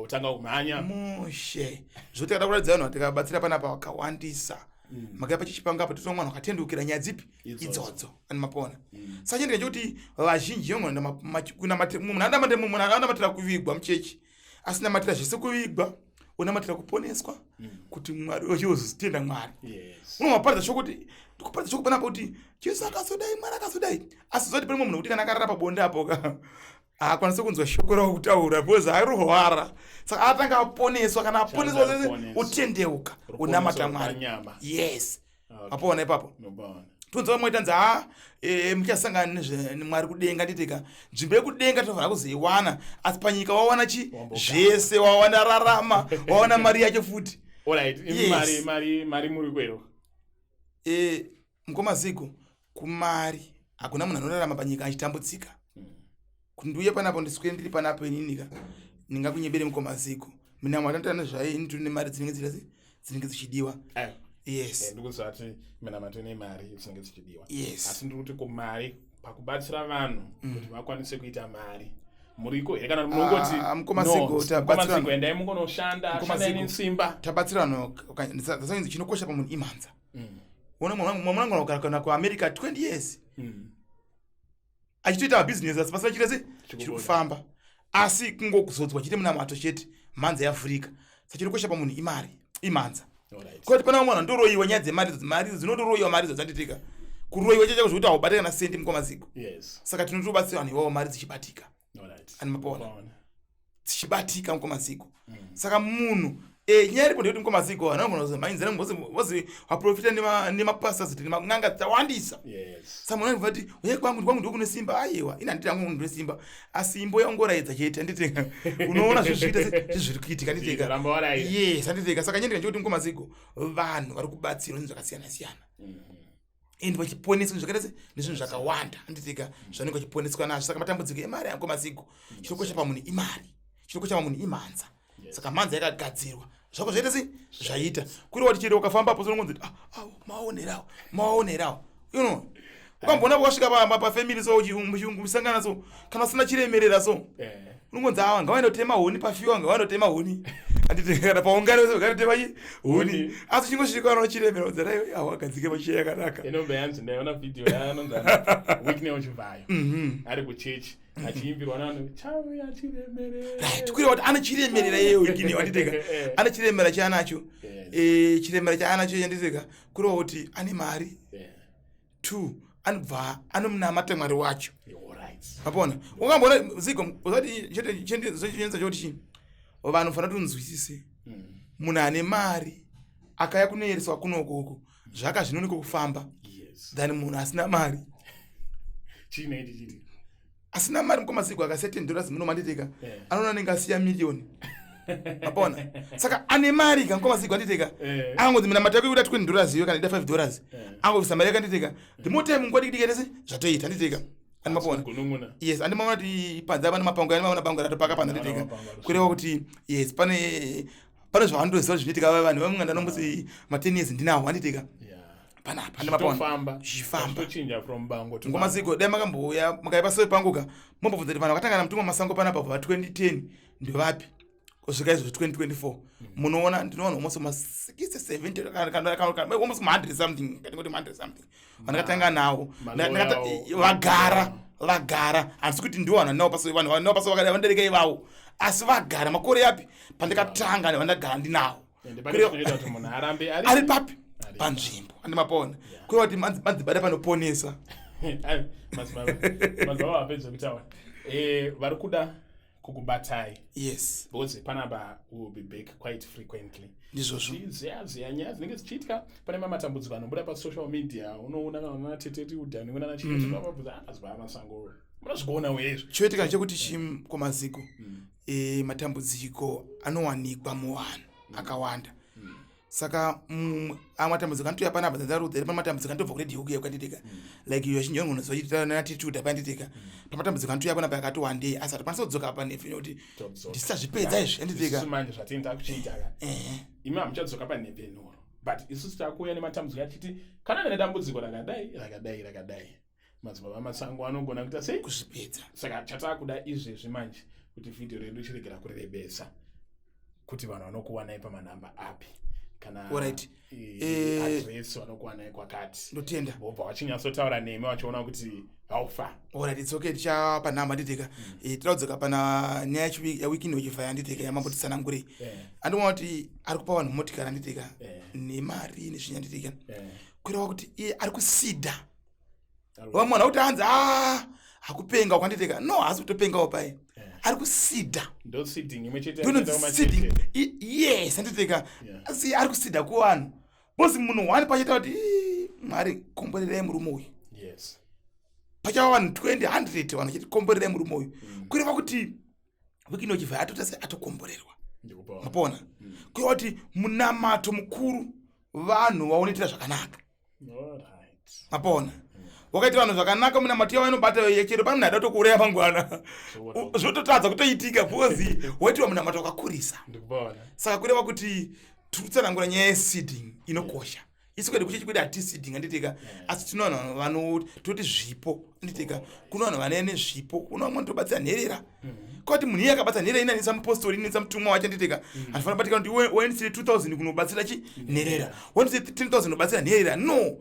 tanga kumhanya mushe zvotikada kuratidza vanhu tikabatsira panapa vakawandisa makaipa chichipangapo totora mwana wakatendukira nyaya dzipi idzodzo animapona. Saka chinenge chekuti vazhinji munhu anamatira kuvigwa muchechi asina matira zvese kuvigwa unamatira kuponeswa kuti Mwari uchizotenda Mwari. Unomaparidza chokuti kuparidza chokuti panapa kuti Jesu akazodai Mwari akazodai asi zoti pane munhu kuti kana akarara pabonde apo akwanisa kunzwa shoko rawo kutaura because airwara saka atanga aponeswa kana aponeswa zese utendeuka unamata Mwari. Yes. Apona ipapo tunzwa mwe tanza muchasangana neMwari kudenga nditika nzvimbo yekudenga tofanira kuzoiwana asi panyika wawana zvese wawana rarama wawana mari yacho futi. Alright. Mari muri kwero mukoma Zigo kumari hakuna munhu anorarama panyika achitambudzika. Kunduye panapo ndiswere ndiri panapo ininika ningakunyebere mukoma Zigo mina mwatantana zvaye ndine mari dzinenge dzichidiwa. Yes. Ndikuzati mina matone mari dzinenge dzichidiwa. Yes. Asi ndikuti kumari pakubatsira vanhu kuti vakwanise kuita mari muriko here kana munongoti Mkomasigo endai mungonoshanda shandai nesimba tabatsirano zvasanzi chinokosha pamunhu imanza mwangu kana kuAmerica 20 years achitoita business asi pasina chirese chiri kufamba asi kungokuzodzwa chite munamato chete manza yaAfrica sachirikosha pamunhu imari imanza kuti pana mwana ndoroyiwa nyaya dzemari dzinotoroyiwa mari dzatitika kuroyiwa chacho zvokuti aubatira kana sendi Mkomasigo saka tinotobatsira vanhu ivavo mari dzichibatika ani mapona dzichibatika Mkomasigo saka munhu nyaya iripo ndekuti Mkomasigo anogona vozi waprofita nemapastors nemang'anga dzawandisa saka munhu anobva kuti uye kwangu ndokune simba aiwa ina handiti angu ndine simba asi imbo yaungoraidza chete handiteka unoona zvezviita zviri kuitika handiteka yes handiteka saka nyaya ndikuti Mkomasigo vanhu vari kubatsirwa zvinhu zvakasiyana siyana ende vachiponeswa zvakaita nezvinhu zvakawanda handiteka zvanenge vachiponeswa nazvo saka matambudziko emari yaMkomasigo chinokosha pamunhu imari chinokosha pamunhu imanza saka manza yakagadzirwa zvako zvaita sei zvaita kuriwa kuti chero ukafambapo zonongonzi maonerawo ukamboona wakasvika pafamily so musangana so kana usina chiremerera so unongonzi awa ngavanotema huni pafiwa ngavanotema huni handiteka paungano ngavanotema huni asi chingosvika vanochiremera dzarayo awagadzike masheya yakanaka inobeyanzi ndaiona video yaanonzi Wicknel Chivhayo ari kuchechi achiimbirwa navanhu chauya chiremerera kureva kuti anochiremerera iye Wicknel handiteka anochiremera chaanacho chiremera chaanacho handiteka kureva kuti ane mari 2 anobva anomunamata Mwari wacho mapona ukamboona Zigo uzati chenza choti chini vanhu fanira kuti unzwisise munhu ane mari akaya kunoyereswa kuno ukoko zvakazvinoniko kufamba than munhu asina mari asina mari Mkomasigo akasetendora munomanditeka anoona nenge asiya miliyoni mapona saka ane mari ka Mkomasigo handiteka angonzi munamata yako ikuda $20 iyo kana ida $5 angobvisa mari yakanditeka ndimote mungodikidiketese zvatoita handiteka mapona yes andimaona kuti panza pane mapango andimaona pango ratopaka pana handiteka kureva kuti yes pane zvavandoziva zvinoitika vanhu vamunganda nombosi ma10 years ndinawo handiteka panapa ndimapona zvifamba Mkomasigo dai makambouya mukaipa soe panguka mombobvunza kuti vanhu vakatangana mutumwa Masango panapa bva 2010 ndovapi kusvika izvo 2024 munoona ndinoona almost ma60 70 almost 100 something katingoti 100 something vandakatanga nawo vagara handisi kuti ndiwo vanhu vandinawo paso vanhu vandinawo paso vandereka ivavo asi vagara makore yapi pandikatanga vandagara ndinawo ari papi panzvimbo andimapona kureva kuti Madzibaba panoponesa Madzibaba vapedza kutaura vari kuda kukubatai yes because panapa will be back quite frequently ziya nyaya dzinenge dzichiitika pane mamatambudziko anobuda pasocial media unoona kana nateteti udhani una nachimabvudza Madzibaba Masango munozviona wezvo choitika chekuti Mkomasigo matambudziko anowanikwa muvanhu akawanda saka amatambudziko anotouya panapa dzarudza iri pamatambudziko anotobva kune dhiukuya kwanditeka like iyo zhinji vanhu vachiita natitude panditeka pamatambudziko anotouya panapa yakati wandei asi hatikwanisa kudzoka panefe nekuti ndisazvipedza izvi handiteka manje zvatinoita kuchiita imi hamuchadzoka panhepenuro but isusu takuuya nematambudziko achiti kana nene dambudziko rakadai Madzibaba Masango anogona kuita sei kuzvipedza saka chatakuda izvezvi manje kuti vhidhiyo redu chiregera kurebesa kuti vanhu vanokuwanai pamanhamba api kana address vanokuwanai kwakati ndotenda vobva vachinyatsotaura nemi vachiona kuti haufa alright it's okay tichapa namba handiteka tiradzoka pana nyaya yaWicknel Chivhayo handiteka yamambotitsanangurei andiona kuti ari kupa vanhu motikari handiteka nemari nezvinhu handiteka kureva kuti iye ari kusidha vamwana kuti hanzi hakupenga kwanditeka no hasi kutopengawo pai ari kusidha yes handiteka asi ari kusidha kuvanhu bosi munhu wani pachita kuti Mwari komborerai murume uyu pachava vanhu 20 100 vanhu chiti komborerai murume uyu kureva kuti Wicknel Chivhayo atota se atokomborerwa mapona kureva kuti munamato mukuru vanhu vaonetera zvakanaka mapona wakaita vanhu zvakanaka munamato yavo inobata chero pane munhu ada kutokuuraya mangwana zvototadza kutoitika because waitiwa munamato wakakurisa saka kureva kuti tiri kutsanangura nyaya yeseeding inokosha isu kwedi kuchikwedi atisidinga nditika asi tinoona vanhu toti zvipo nditika kuna vanhu vanene zvipo kuna vamwe tobatsira nherera kwati munhu iye akabatsa nherera inanisa mupostori inanisa mutumwa wacho nditika anofanira batika kuti waendisire 2000 kunobatsira nherera waendisire 10000 kunobatsira nherera no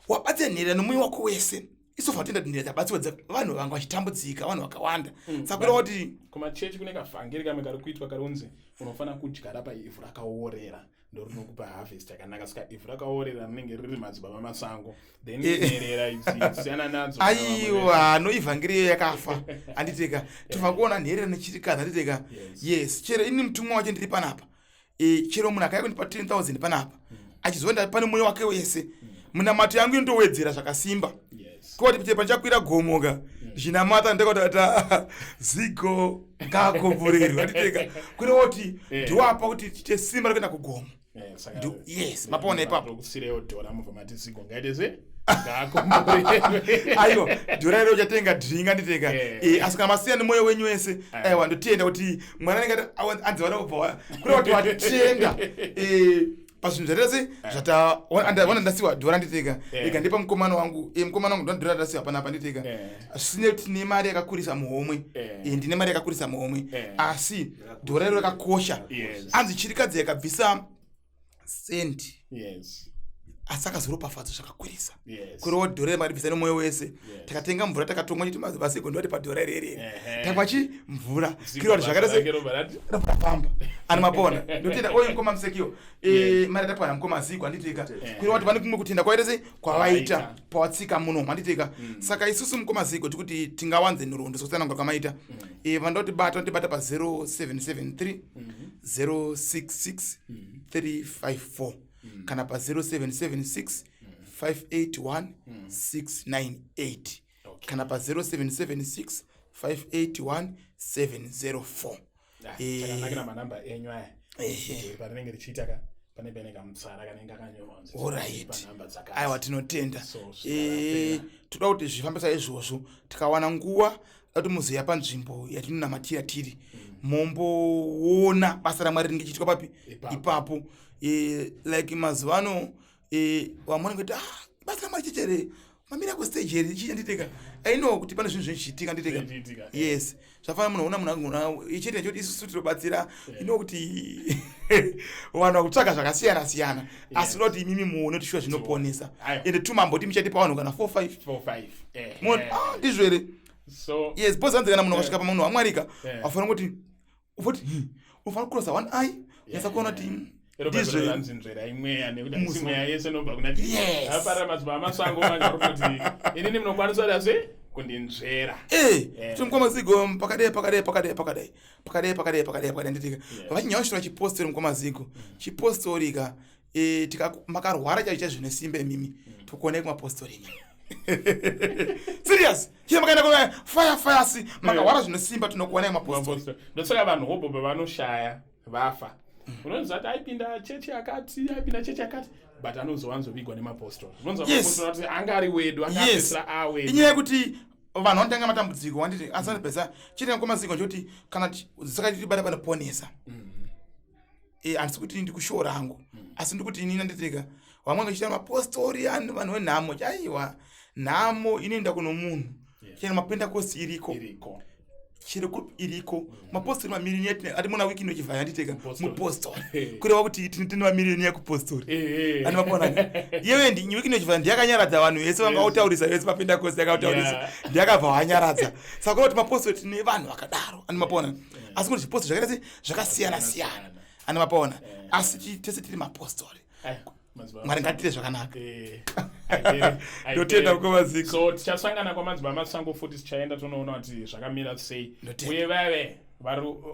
wabatsira nherera nomwoyo wako wese isofa tenda kuti nherera dzabatsiwa vanhu vanga vachitambudzika vanhu vakawanda saka kuti kumachechi kune kavhangeri kamwe kari kuitwa karonzi unofanira kudyara paivhu rakaorera ndorinokupa harvest yakanaka saka ivhu rakaorera rinenge riri madzibaba masango then nherera idzi siyana nadzo aiwa no ivhangeri yakafa anditeka tofa kuona nherera nechirikadzi anditeka yes chero ini mutumwa wacho ndiri panapa chero munhu akauya kundipa 10000 panapa achizoenda pane mwoyo wake wese munamato yangu indowedzera zvakasimba kuti pite panchakwira gomoka zvinamata ndakatata Zigo ngakomborerwa anditeka kuti ndiwapa kuti tite simba rekuenda kugomo yes mapona ipapo kusireo dora mubva mati Zigo ngaitese aiwa dhora iro chatenga dhinga nditeka asi kana masiya nemwoyo wenyu wese aiwa ndotenda kuti mwana anenge anzivana kubva kuri kuti watenda pazvinhu zvatese zvataona ndasiwa dhora nditeka ikandipa mukomana wangu ndodhora ndasiwa panapa nditeka sine kuti tine mari yakakurisa muhomwe ndine mari yakakurisa muhomwe asi dhora iro rakakosha anzi chirikadzi yakabvisa sendi asi akazoropafadza zvakakurisa kuriwo dhora maribvisa nemwoyo wese takatenga mvura takatomwa chiti mazivasiko ndoti padhora irerere takwachi mvura kiriwa kuti zvakaite rapafamba ani mapona ndotenda oyo mukoma musekiwo mari tapwana mukoma Zigo anditeka kuriwa kuti pane kumwe kutenda kwaitese kwavaita pawatsika muno manditeka saka isusu mukoma Zigo tikuti tingawanze nhoroondo sokusanangwa kwamaita vandotibata pa 0773 066 354 kana pa 0776 581 698 kana pa 0776 581 704 chakanakira manamba enyu aya parinenge richiitaka pane beneka mutsara kanenge akanyorwa alright aiwa tinotenda toda kuti zvifambisa izvozvo tikawana nguva kuti muzoya panzvimbo yatinonamatira tiri momboona basa ramwari rinenge chiitwa papi ipapo like mazuvano wamona kuti basa ramwari chichere mamira kustage here chichanditeka I know kuti pane zvinhu zvichiitika nditeka yes zvafanira munhu ichite choti isusu tinobatsira ino kuti vanhu vakutsvaka zvakasiyana siyana asi kuti imimi muone tishuwa zvinoponesa ende tumamboti muchatipa vanhu kana 4-5 ndizvo here so yes bozanze kana munhu akasvika pamunhu wamwarika afanira kuti ufanira kucrossa one eye yasa kuona kuti ndizvo nzvera imweya nekuti imweya yese nobva kuna ti apara madzibaba masango mangaroti inini munokwanisa dasi kundinzvera mukoma Zigo pakadai nditika vachinyaushinwa chipostori mukoma Zigo chipostorika makarwara chaicha zvine simba imimi tokuonai kumapostori serious here makaenda kwa fire si makarwara zvine simba tinokuonai kumapostori ndotsaka vanhu hobo pavanoshaya vafa unonzi ati aipinda chechi yakati but anozowanzovigwa nemapostori unonzi kuti anga ari wedu angapesera awedu inyaya yekuti vanhu vanotanga matambudziko wanditi asanapesa chiri mukoma Zigo nchoti kana saka tibata panoponesa handisi kuti ndikushora hangu asi ndikuti inini nditeka vamwe vachiita mapostori vanhu venhamo chaiwa nhamo inoenda kuno munhu chena mapendakosti iriko iriko mapostori mamiliyoni ati muna Wicknel Chivhayo anditeka mupostori kureva kuti tine mamiliyoni yakupostori ani mapona yewe Wicknel Chivhayo ndiyakanyaradza vanhu vese vanga utaurisa vese mapendakosti yakautaurisa ndiyakabva wanyaradza saka kuti mapostori tine vanhu vakadaro ani mapona asi kuti zvipostori zvakaita zvakasiyana siyana ani mapona asi tese tiri mapostori mwari ngatire zvakanaka ndotenda mukoma Zigo so tichasangana kwamadzibaba masango futi tichaenda tonoona kuti zvakamira sei uye vave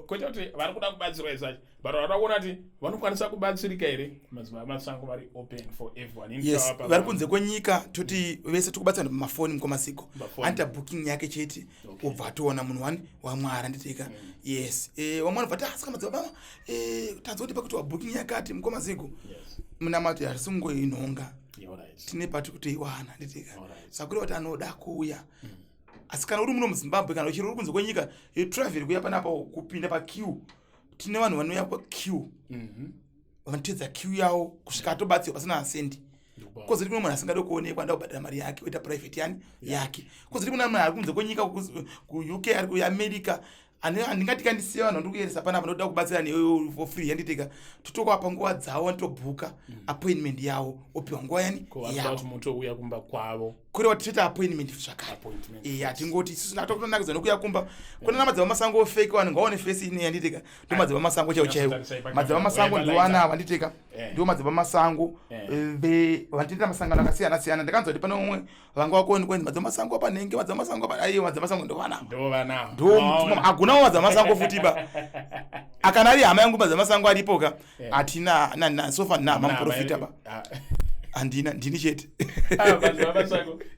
kwete kuti vari kuda kubatsirwa isacho but vada kuona kuti vanokwanisa kubatsirika here madzibaba masango vari open for everyone yes vari kunze kwenyika toti vese tikubatsira pamafoni mukoma Zigo anta booking yake chete ubva toona munhu wani wamwara nditeka yes wamwana bva tasika madzibaba tanzoti pakuti wabooking yakati mukoma Zigo munamato yasingoinhonga tine pati kuti iwana nditeka sakuri kuti anoda kuuya asi kana uri muno muZimbabwe kana uchiri uri kunze kwenyika travel kuya panapa kupinda paqueue tine vanhu vanouya paqueue vanotedza queue yawo kusvika tobatsirwa pasina sendi kozoti kuna munhu asingade kuonekwa nda kubhadhara mari yake oita private yani yake kozoti kuna munhu ari kunze kwenyika ku-UK ari kuamerica handingati kandisiya vanhu ndikuyeresa panapa ndoda kubatsira newe for free handiteka totokapa nguva dzavo nditobhuka appointment yavo opiwa nguva yani yavo kumba kwavo kureva tichoita appointment zvakare hatingoti isusu natokutonakidzwa nokuya kumba kuna namadzibaba masango ofake vanhu ngaone fesi ine handiteka ndo madzibaba masango chaiwo chaiwo madzibaba masango ndiwanavo handiteka ndiwo madzibaba masango vanotoita masangano akasiyana siyana ndakanzwa kuti pane umwe vanga wakoni kwenzi madzibaba masango apanhenge madzibaba masango aiyo madzibaba masango ndovanavo hakunawo madzibaba masango futiba akana ari hama yangu madzibaba masango aripoka hatina sofa namamuprofita ba handina ndini chete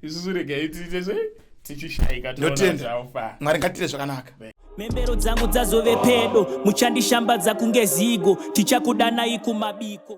isusu regai tichishaika mwari ngatire zvakanaka. Membero dzangu dzazove pedo muchandishambadza kunge Zigo tichakudanai kumabiko.